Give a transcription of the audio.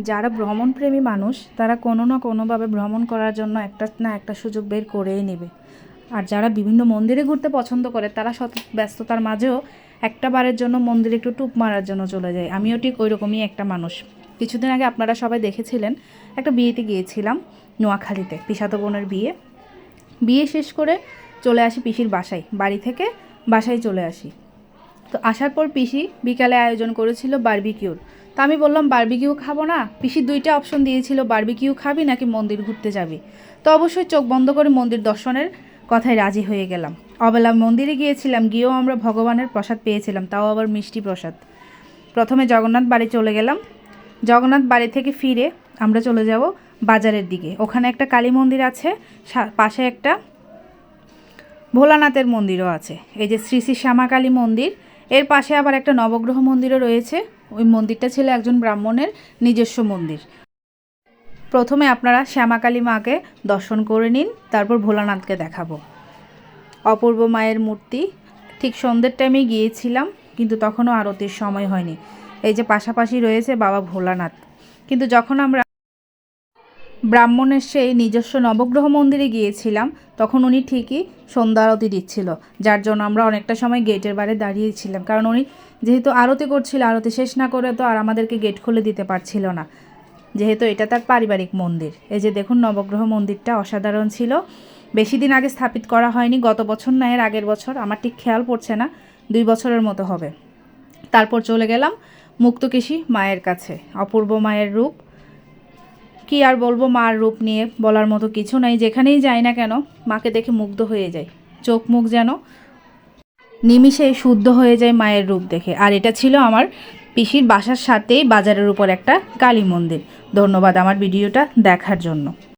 যারা ভ্রমণপ্রেমী মানুষ তারা কোনো না কোনোভাবে ভ্রমণ করার জন্য একটা না একটা সুযোগ বের করেই নেবে। আর যারা বিভিন্ন মন্দিরে ঘুরতে পছন্দ করে তারা শত ব্যস্ততার মাঝেও একটা বারের জন্য মন্দিরে একটু টুপ মারার জন্য চলে যায়। আমিও ঠিক ওই রকমই একটা মানুষ। কিছুদিন আগে আপনারা সবাই দেখেছিলেন একটা বিয়েতে গিয়েছিলাম নোয়াখালীতে, পিসাতো বোনের বিয়ে। বিয়ে শেষ করে চলে আসি পিসির বাসায়, বাড়ি থেকে বাসায় চলে আসি। তো আসার পর পিসি বিকালে আয়োজন করেছিল বারবিকিউর। তো আমি বললাম বারবিকিউ খাবো না। পিসি দুইটা অপশন দিয়েছিল, বারবিকিউ খাবি নাকি মন্দির ঘুরতে যাবি। তো অবশ্যই চোখ বন্ধ করে মন্দির দর্শনের কথায় রাজি হয়ে গেলাম। অবেলা মন্দিরে গিয়েছিলাম, গিয়েও আমরা ভগবানের প্রসাদ পেয়েছিলাম, তাও আবার মিষ্টি প্রসাদ। প্রথমে জগন্নাথ বাড়ি চলে গেলাম। জগন্নাথ বাড়ি থেকে ফিরে আমরা চলে যাব বাজারের দিকে। ওখানে একটা কালী মন্দির আছে, পাশে একটা ভোলানাথের মন্দিরও আছে। এই যে শ্রী শ্রী শ্যামাকালী মন্দির, এর পাশে আবার একটা নবগ্রহ মন্দিরও রয়েছে। ওই মন্দিরটা ছিল একজন ব্রাহ্মণের নিজস্ব মন্দির। প্রথমে আপনারা শ্যামাকালী মাকে দর্শন করে নিন, তারপর ভোলানাথকে দেখাবো। অপূর্ব মায়ের মূর্তি। ঠিক সন্ধ্যের টাইমে গিয়েছিলাম, কিন্তু তখনও আরতির সময় হয়নি। এই যে পাশাপাশি রয়েছে বাবা ভোলানাথ। কিন্তু যখন আমরা ব্রাহ্মণের সেই নিজস্ব নবগ্রহ মন্দিরে গিয়েছিলাম তখন উনি ঠিকই সন্ধ্যা আরতি দিচ্ছিল, যার জন্য আমরা অনেকটা সময় গেটের বাইরে দাঁড়িয়েছিলাম। কারণ উনি যেহেতু আরতি করছিল, আরতি শেষ না করে তো আর আমাদেরকে গেট খুলে দিতে পারছিল না, যেহেতু এটা তার পারিবারিক মন্দির। এই যে দেখুন নবগ্রহ মন্দিরটা অসাধারণ ছিল। বেশি দিন আগে স্থাপিত করা হয়নি, গত বছর না এর আগের বছর, আমার ঠিক খেয়াল পড়ছে না, 2 বছরের মতো হবে। তারপর চলে গেলাম মুক্তকেশী মায়ের কাছে। অপূর্ব মায়ের রূপ, কি আর বলবো, মার রূপ নিয়ে বলার মতো কিছু নাই। যেখানেই যাই না কেন মাকে দেখে মুগ্ধ হয়ে যায়, চোখ মুখ যেন নিমিষেই শুদ্ধ হয়ে যায় মায়ের রূপ দেখে। আর এটা ছিল আমার পিসির বাসার সাথেই বাজারের উপর একটা কালী মন্দির। ধন্যবাদ আমার ভিডিওটা দেখার জন্য।